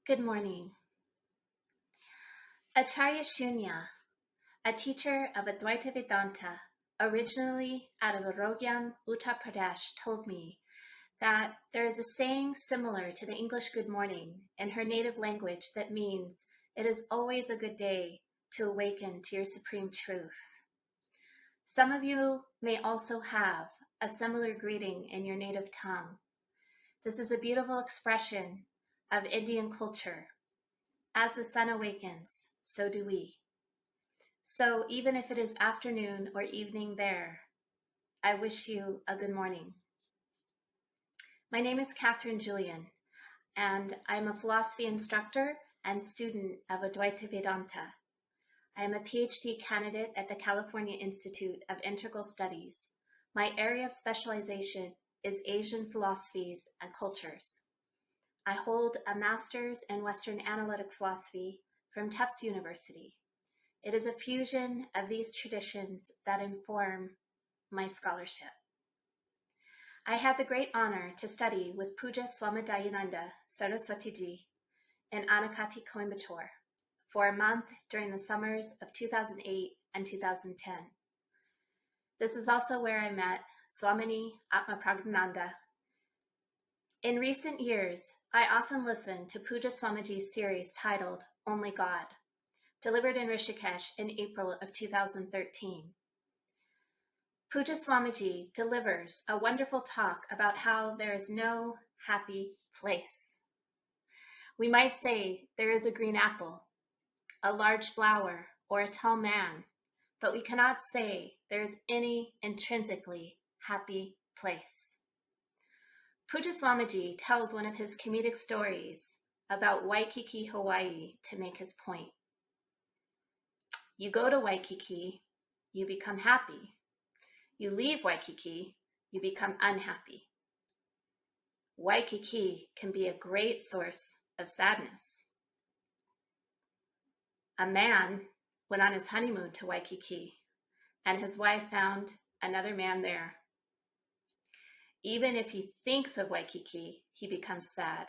Good morning. Acharya Shunya, a teacher of Advaita Vedānta, originally out of Arogyam, Uttar Pradesh, told me that there is a saying similar to the English good morning in her native language that means it is always a good day to awaken to your supreme truth. Some of you may also have a similar greeting in your native tongue. This is a beautiful expression of Indian culture. As the sun awakens, so do we. So even if it is afternoon or evening there, I wish you a good morning. My name is Kathryn Julyan, and I'm a philosophy instructor and student of Advaita Vedānta. I am a Ph.D. candidate at the California Institute of Integral Studies. My area of specialization is Asian philosophies and cultures. I hold a master's in Western Analytic Philosophy from Tufts University. It is a fusion of these traditions that inform my scholarship. I had the great honor to study with Puja Swami Dayananda Saraswati Ji in Anakati, Coimbatore for a month during the summers of 2008 and 2010. This is also where I met Swamini Atmapragnananda. In recent years, I often listen to Puja Swamiji's series titled Only God, delivered in Rishikesh in April of 2013. Puja Swamiji delivers a wonderful talk about how there is no happy place. We might say there is a green apple, a large flower, or a tall man, but we cannot say there is any intrinsically happy place. Puja Swamiji tells one of his comedic stories about Waikiki, Hawaii to make his point. You go to Waikiki, you become happy. You leave Waikiki, you become unhappy. Waikiki can be a great source of sadness. A man went on his honeymoon to Waikiki, and his wife found another man there. Even if he thinks of Waikiki, he becomes sad.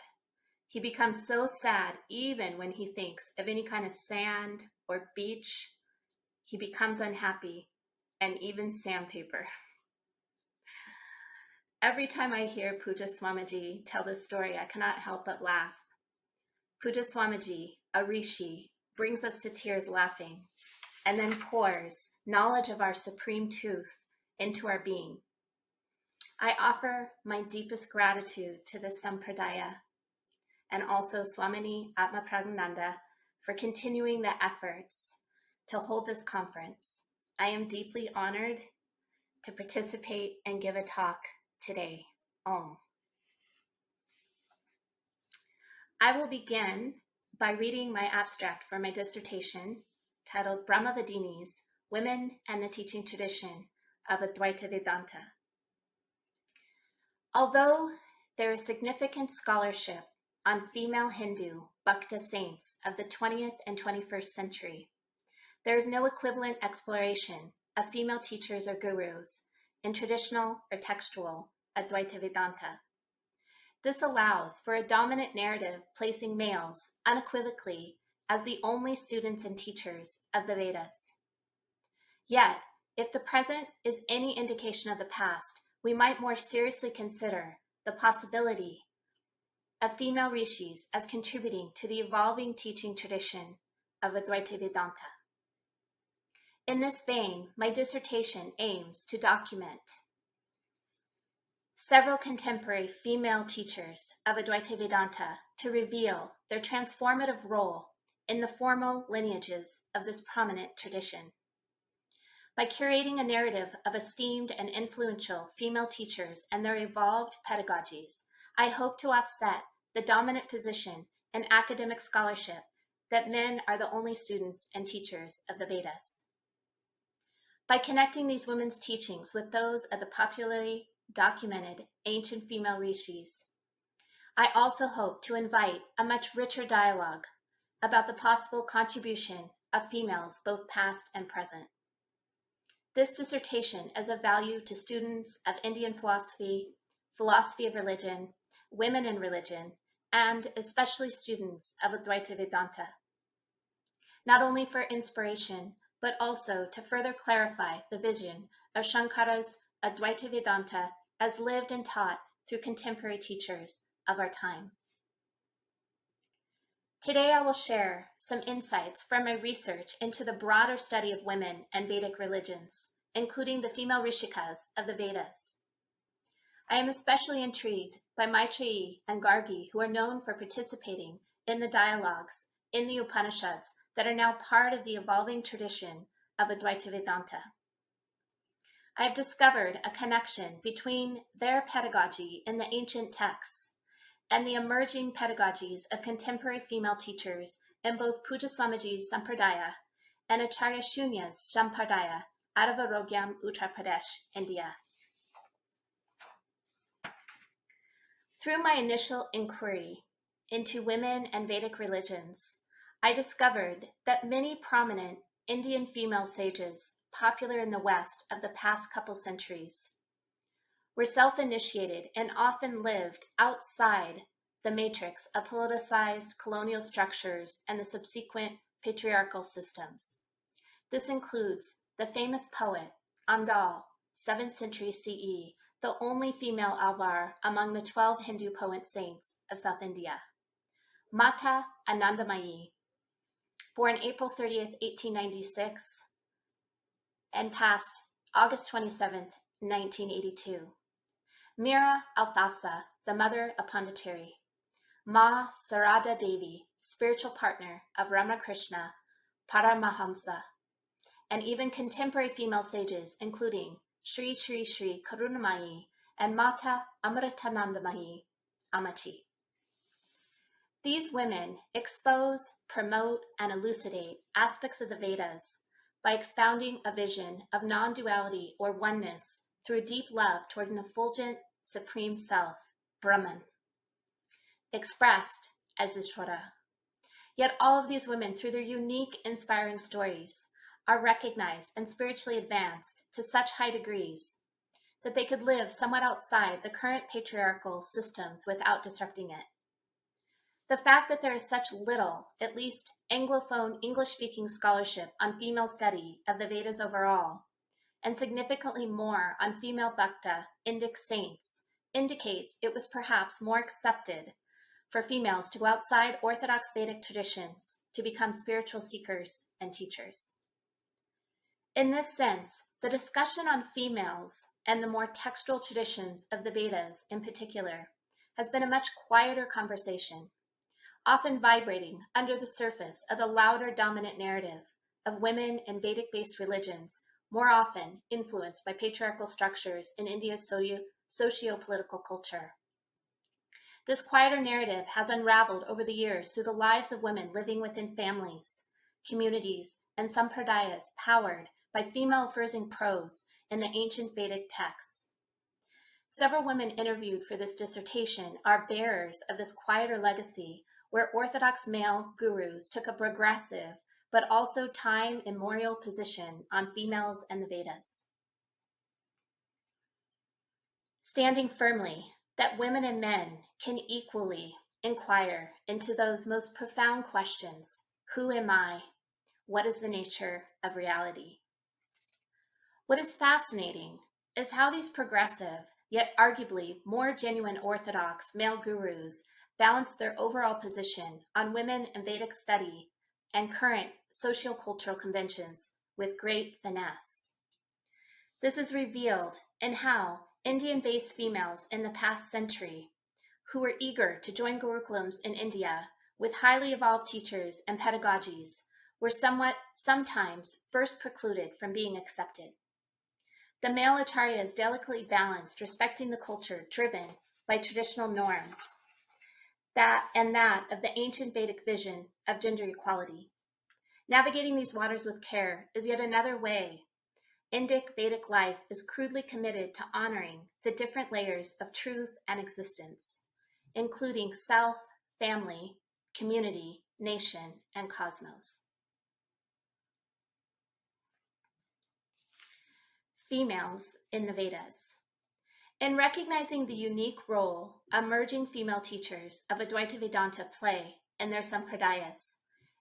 He becomes so sad even when he thinks of any kind of sand or beach. He becomes unhappy, and even sandpaper. Every time I hear Puja Swamiji tell this story, I cannot help but laugh. Puja Swamiji, a rishi, brings us to tears laughing, and then pours knowledge of our supreme truth into our being. I offer my deepest gratitude to this sampradaya and also Swamini Atmapragnananda for continuing the efforts to hold this conference. I am deeply honored to participate and give a talk today. Om. I will begin by reading my abstract for my dissertation titled Brahmavādinis, Women and the Teaching Tradition of Advaita Vedānta. Although there is significant scholarship on female Hindu Bhakta saints of the 20th and 21st century, there is no equivalent exploration of female teachers or gurus in traditional or textual Advaita Vedānta. This allows for a dominant narrative placing males unequivocally as the only students and teachers of the Vedas. Yet, if the present is any indication of the past, we might more seriously consider the possibility of female rishis as contributing to the evolving teaching tradition of Advaita Vedānta. In this vein, my dissertation aims to document several contemporary female teachers of Advaita Vedānta to reveal their transformative role in the formal lineages of this prominent tradition. By curating a narrative of esteemed and influential female teachers and their evolved pedagogies, I hope to offset the dominant position in academic scholarship that men are the only students and teachers of the Vedas. By connecting these women's teachings with those of the popularly documented ancient female rishis, I also hope to invite a much richer dialogue about the possible contribution of females both past and present. This dissertation is of value to students of Indian philosophy, philosophy of religion, women in religion, and especially students of Advaita Vedānta, not only for inspiration, but also to further clarify the vision of Shankara's Advaita Vedānta as lived and taught through contemporary teachers of our time. Today I will share some insights from my research into the broader study of women and Vedic religions, including the female Rishikas of the Vedas. I am especially intrigued by Maitreyi and Gargi, who are known for participating in the dialogues in the Upanishads that are now part of the evolving tradition of Advaita Vedānta. I have discovered a connection between their pedagogy in the ancient texts and the emerging pedagogies of contemporary female teachers in both Puja Swamiji's Sampradaya and Acharya Shunya's Sampradaya out of Arogyam, Uttar Pradesh, India. Through my initial inquiry into women and Vedic religions, I discovered that many prominent Indian female sages popular in the West of the past couple centuries were self-initiated and often lived outside the matrix of politicized colonial structures and the subsequent patriarchal systems. This includes the famous poet Andal, 7th century CE, the only female Alvar among the 12 Hindu poet saints of South India. Mata Anandamayi, born April 30th, 1896, and passed August 27th, 1982. Mira Alfasa, the mother of Pondicherry. Ma Sarada Devi, spiritual partner of Ramakrishna Paramahamsa, and even contemporary female sages, including Sri Sri Sri Karunamayi and Mata Amritanandamayi Amachi. These women expose, promote, and elucidate aspects of the Vedas by expounding a vision of non-duality or oneness through a deep love toward an effulgent supreme self, Brahman, expressed as Ishvara. Yet all of these women, through their unique, inspiring stories, are recognized and spiritually advanced to such high degrees that they could live somewhat outside the current patriarchal systems without disrupting it. The fact that there is such little, at least Anglophone English-speaking scholarship on female study of the Vedas overall, and significantly more on female Bhakta, Indic saints, indicates it was perhaps more accepted for females to go outside Orthodox Vedic traditions to become spiritual seekers and teachers. In this sense, the discussion on females and the more textual traditions of the Vedas in particular has been a much quieter conversation, often vibrating under the surface of the louder dominant narrative of women in Vedic-based religions, more often influenced by patriarchal structures in India's socio-political culture. This quieter narrative has unraveled over the years through the lives of women living within families, communities, and sampradayas powered by female-affirming prose in the ancient Vedic texts. Several women interviewed for this dissertation are bearers of this quieter legacy, where Orthodox male gurus took a progressive but also time-immemorial position on females and the Vedas, standing firmly that women and men can equally inquire into those most profound questions: who am I? What is the nature of reality? What is fascinating is how these progressive, yet arguably more genuine Orthodox male gurus balance their overall position on women and Vedic study and current sociocultural conventions with great finesse. This is revealed in how Indian-based females in the past century, who were eager to join Gurukulams in India with highly evolved teachers and pedagogies, were sometimes first precluded from being accepted. The male acharyas delicately balanced respecting the culture driven by traditional norms, that of the ancient Vedic vision of gender equality. Navigating these waters with care is yet another way Indic Vedic life is crudely committed to honoring the different layers of truth and existence, including self, family, community, nation, and cosmos. Females in the Vedas. In recognizing the unique role emerging female teachers of Advaita Vedānta play in their sampradayas,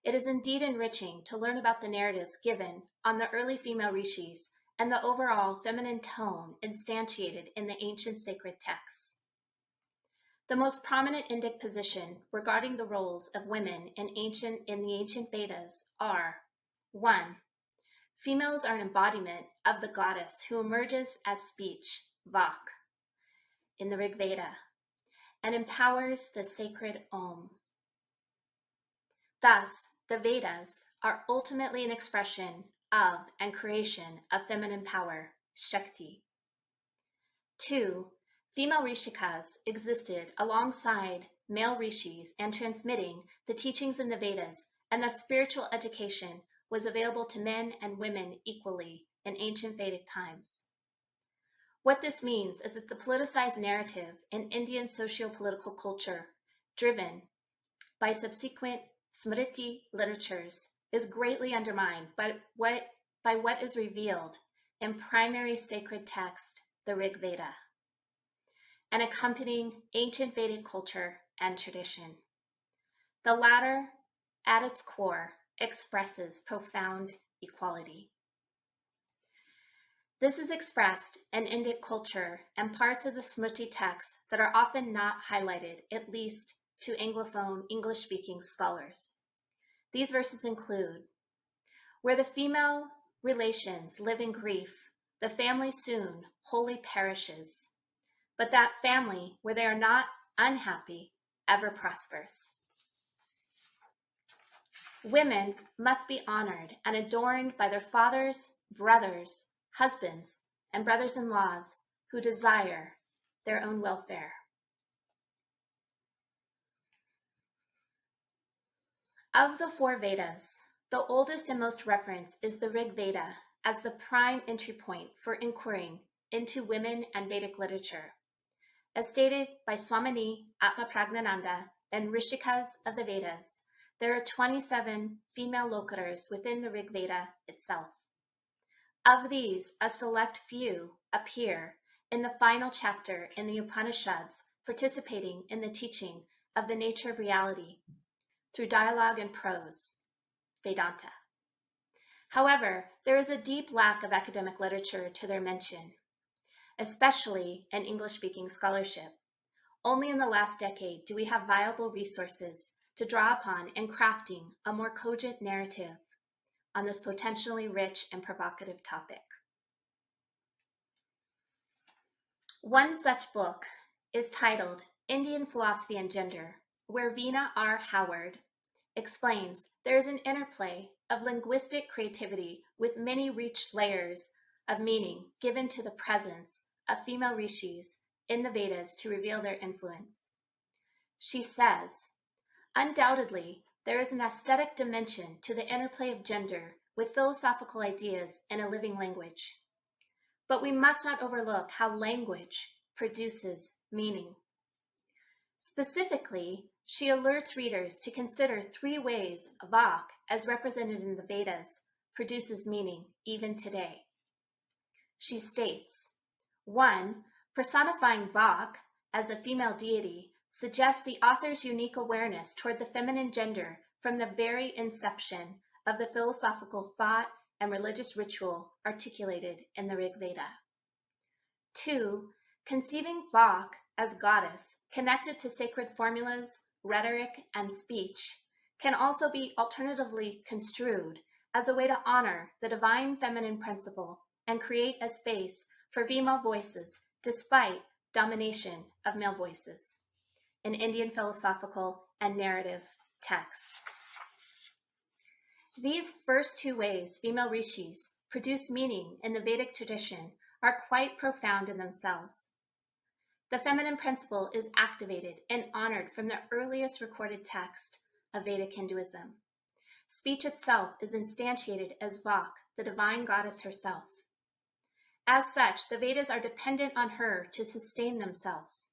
it is indeed enriching to learn about the narratives given on the early female rishis and the overall feminine tone instantiated in the ancient sacred texts. The most prominent Indic position regarding the roles of women in the ancient Vedas are 1. Females are an embodiment of the goddess who emerges as speech, Vak, in the Rig Veda, and empowers the sacred Om. Thus, the Vedas are ultimately an expression of and creation of feminine power, Shakti. 2. Female rishikas existed alongside male rishis and transmitting the teachings in the Vedas, and thus spiritual education was available to men and women equally in ancient Vedic times. What this means is that the politicized narrative in Indian socio-political culture, driven by subsequent Smriti literatures, is greatly undermined by what is revealed in primary sacred text, the Rig Veda, and accompanying ancient Vedic culture and tradition. The latter, at its core, expresses profound equality. This is expressed in Indic culture and parts of the Smriti texts that are often not highlighted, at least to Anglophone, English-speaking scholars. These verses include, "Where the female relations live in grief, the family soon wholly perishes, but that family where they are not unhappy ever prospers. Women must be honored and adorned by their fathers, brothers, husbands, and brothers-in-laws who desire their own welfare." Of the four Vedas, the oldest and most referenced is the Rig Veda as the prime entry point for inquiring into women and Vedic literature. As stated by Swamini Atmapragnananda and Rishikas of the Vedas, there are 27 female locators within the Rig Veda itself. Of these, a select few appear in the final chapter in the Upanishads, participating in the teaching of the nature of reality through dialogue and prose, Vedanta. However, there is a deep lack of academic literature to their mention, especially in English-speaking scholarship. Only in the last decade do we have viable resources to draw upon in crafting a more cogent narrative on this potentially rich and provocative topic. One such book is titled Indian Philosophy and Gender, where Veena R. Howard explains there is an interplay of linguistic creativity with many rich layers of meaning given to the presence of female rishis in the Vedas to reveal their influence. She says, "Undoubtedly, there is an aesthetic dimension to the interplay of gender with philosophical ideas in a living language. But we must not overlook how language produces meaning." Specifically, she alerts readers to consider 3 ways Vak, as represented in the Vedas, produces meaning even today. She states, 1. Personifying Vak as a female deity suggests the author's unique awareness toward the feminine gender from the very inception of the philosophical thought and religious ritual articulated in the Rig Veda. 2. Conceiving Vak as goddess connected to sacred formulas, rhetoric, and speech can also be alternatively construed as a way to honor the divine feminine principle and create a space for female voices despite domination of male voices in Indian philosophical and narrative texts. These first 2 ways female rishis produce meaning in the Vedic tradition are quite profound in themselves. The feminine principle is activated and honored from the earliest recorded text of Vedic Hinduism. Speech itself is instantiated as Vak, the divine goddess herself. As such, the Vedas are dependent on her to sustain themselves.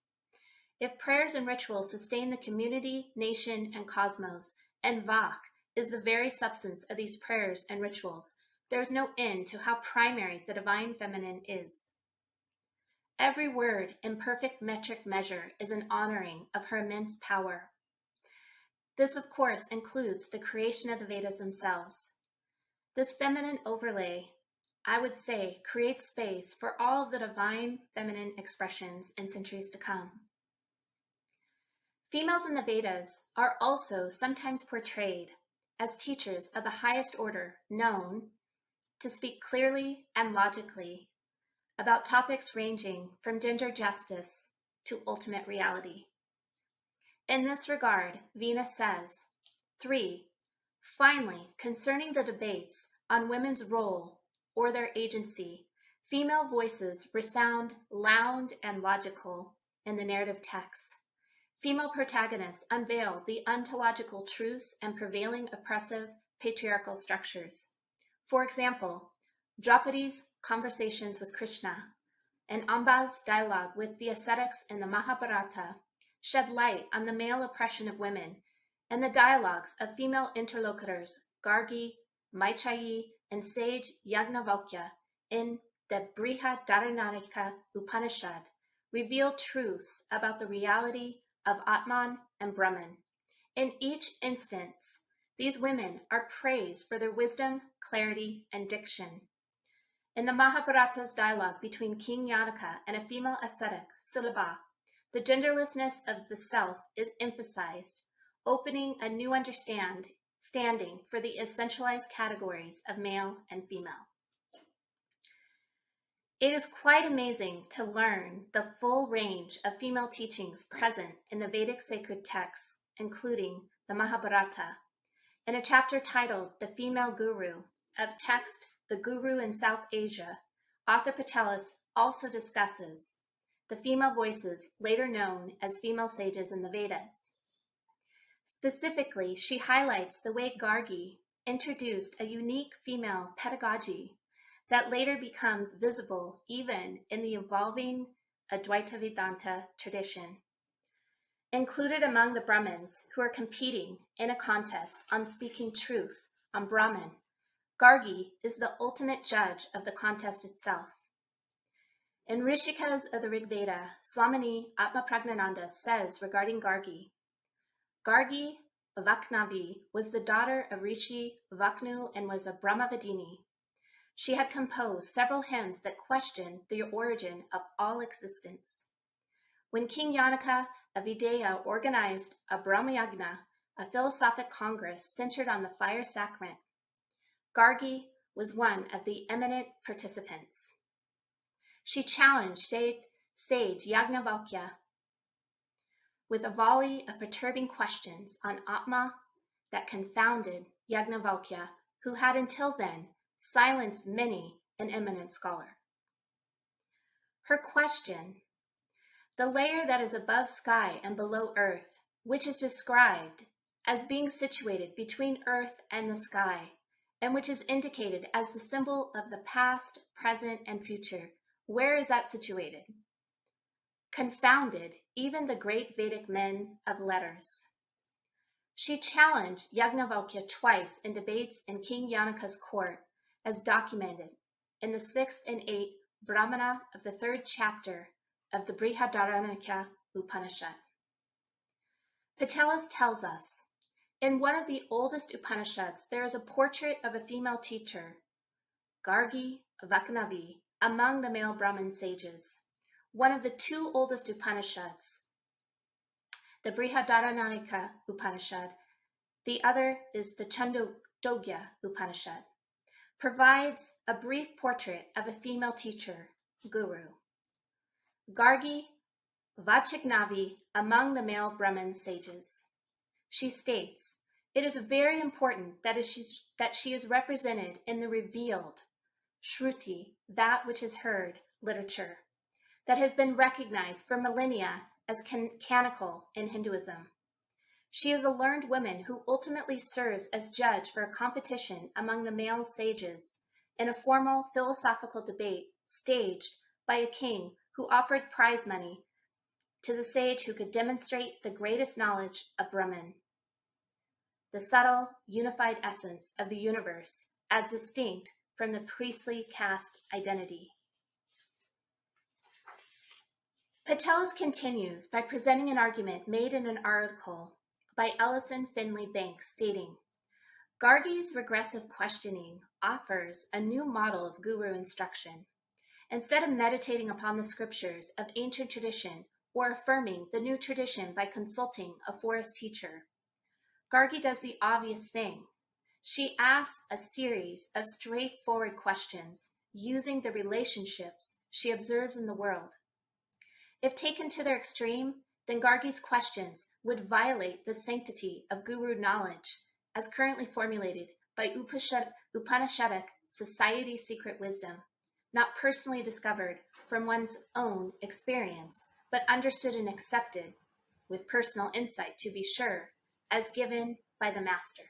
If prayers and rituals sustain the community, nation, and cosmos, and Vak is the very substance of these prayers and rituals, there is no end to how primary the divine feminine is. every word in perfect metric measure is an honoring of her immense power. This, of course, includes the creation of the Vedas themselves. This feminine overlay, I would say, creates space for all of the divine feminine expressions in centuries to come. Females in the Vedas are also sometimes portrayed as teachers of the highest order, known to speak clearly and logically about topics ranging from gender justice to ultimate reality. In this regard, Venus says, 3. Finally, concerning the debates on women's role or their agency, female voices resound loud and logical in the narrative texts. Female protagonists unveil the ontological truths and prevailing oppressive patriarchal structures. For example, Draupadi's conversations with Krishna and Amba's dialogue with the ascetics in the Mahabharata shed light on the male oppression of women, and the dialogues of female interlocutors Gargi, Maitrayi, and sage Yagnavalkya in the Brihadaranayaka Upanishad reveal truths about the reality of Atman and Brahman. In each instance, these women are praised for their wisdom, clarity, and diction. In the Mahabharata's dialogue between King Yanaka and a female ascetic, Sulabha, the genderlessness of the self is emphasized, opening a new understanding for the essentialized categories of male and female. It is quite amazing to learn the full range of female teachings present in the Vedic sacred texts, including the Mahabharata. In a chapter titled The Female Guru, of text The Guru in South Asia, author Patelis also discusses the female voices later known as female sages in the Vedas. Specifically, she highlights the way Gargi introduced a unique female pedagogy that later becomes visible even in the evolving Advaita Vedānta tradition. Included among the Brahmins who are competing in a contest on speaking truth on Brahman, Gargi is the ultimate judge of the contest itself. In Rishikas of the Rig Veda, Swamini Atmapragnananda says regarding Gargi, Gargi Vaknavi was the daughter of Rishi Vaknu and was a Brahmavādinis. She had composed several hymns that questioned the origin of all existence. When King Yanaka of Videha organized a Brahmayagna, a philosophic congress centered on the fire sacrament, Gargi was one of the eminent participants. She challenged sage Yagnavalkya with a volley of perturbing questions on Atma that confounded Yagnavalkya, who had until then silenced many an eminent scholar. Her question, the layer that is above sky and below earth, which is described as being situated between earth and the sky, and which is indicated as the symbol of the past, present, and future, where is that situated? Confounded even the great Vedic men of letters. She challenged Yagnavalkya twice in debates in King Yanaka's court, as documented in the 6th and 8th Brahmana of the 3rd chapter of the Brihadaranayaka Upanishad. Patelis tells us, in one of the oldest Upanishads, there is a portrait of a female teacher, Gargi Vaknavi, among the male Brahmin sages. One of the 2 oldest Upanishads, the Brihadaranayaka Upanishad, the other is the Chandogya Upanishad, provides a brief portrait of a female teacher, guru. Gargi Vachignavi among the male Brahmin sages. She states, it is very important that she is represented in the revealed, Shruti, that which is heard, literature, that has been recognized for millennia as canonical in Hinduism. She is a learned woman who ultimately serves as judge for a competition among the male sages in a formal philosophical debate staged by a king who offered prize money to the sage who could demonstrate the greatest knowledge of Brahman, the subtle, unified essence of the universe as distinct from the priestly caste identity. Patelis continues by presenting an argument made in an article by Ellison Finley Banks stating, Gargi's regressive questioning offers a new model of guru instruction. Instead of meditating upon the scriptures of ancient tradition or affirming the new tradition by consulting a forest teacher, Gargi does the obvious thing. She asks a series of straightforward questions using the relationships she observes in the world. If taken to their extreme, then Gargi's questions would violate the sanctity of guru knowledge as currently formulated by Upanishadic society secret wisdom, not personally discovered from one's own experience, but understood and accepted, with personal insight to be sure, as given by the master.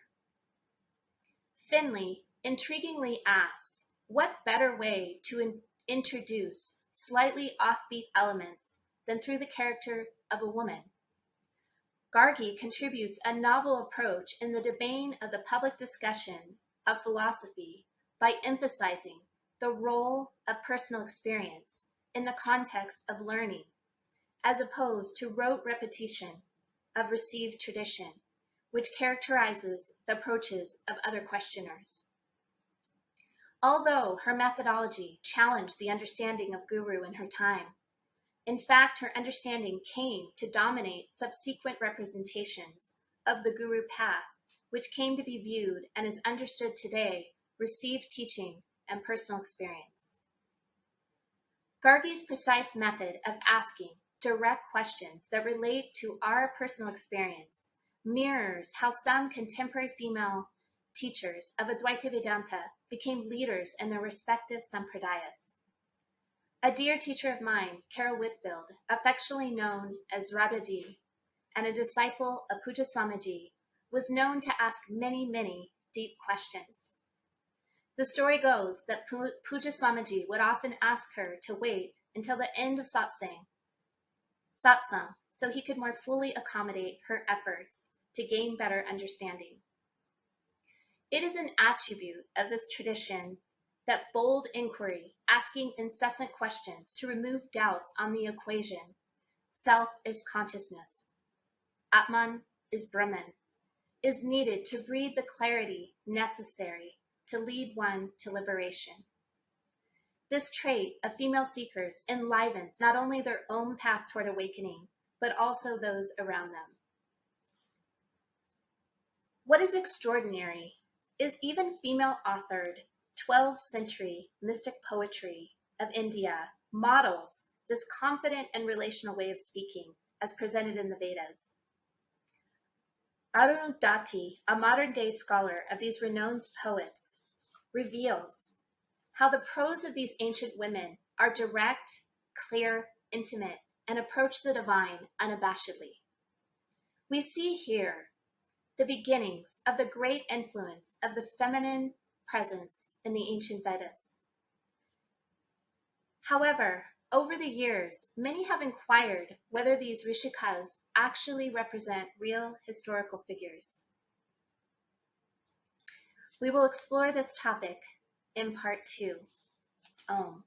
Finley intriguingly asks, what better way to introduce slightly offbeat elements than through the character of a woman? Gargi contributes a novel approach in the domain of the public discussion of philosophy by emphasizing the role of personal experience in the context of learning, as opposed to rote repetition of received tradition, which characterizes the approaches of other questioners. Although her methodology challenged the understanding of guru in her time, in fact, her understanding came to dominate subsequent representations of the guru path, which came to be viewed and is understood today, received teaching and personal experience. Gargi's precise method of asking direct questions that relate to our personal experience mirrors how some contemporary female teachers of Advaita Vedānta became leaders in their respective sampradayas. A dear teacher of mine, Carol Whitfield, affectionately known as Radhaji, and a disciple of Pujya Swamiji, was known to ask many, many deep questions. The story goes that Pujya Swamiji would often ask her to wait until the end of satsang, so he could more fully accommodate her efforts to gain better understanding. It is an attribute of this tradition that bold inquiry, asking incessant questions to remove doubts on the equation, self is consciousness, Atman is Brahman, is needed to breed the clarity necessary to lead one to liberation. This trait of female seekers enlivens not only their own path toward awakening, but also those around them. What is extraordinary is even female-authored 12th century mystic poetry of India models this confident and relational way of speaking as presented in the Vedas. Arundhati, a modern-day scholar of these renowned poets, reveals how the prose of these ancient women are direct, clear, intimate, and approach the divine unabashedly. We see here the beginnings of the great influence of the feminine presence in the ancient Vedas. However, over the years, many have inquired whether these rishikas actually represent real historical figures. We will explore this topic in part 2. Om.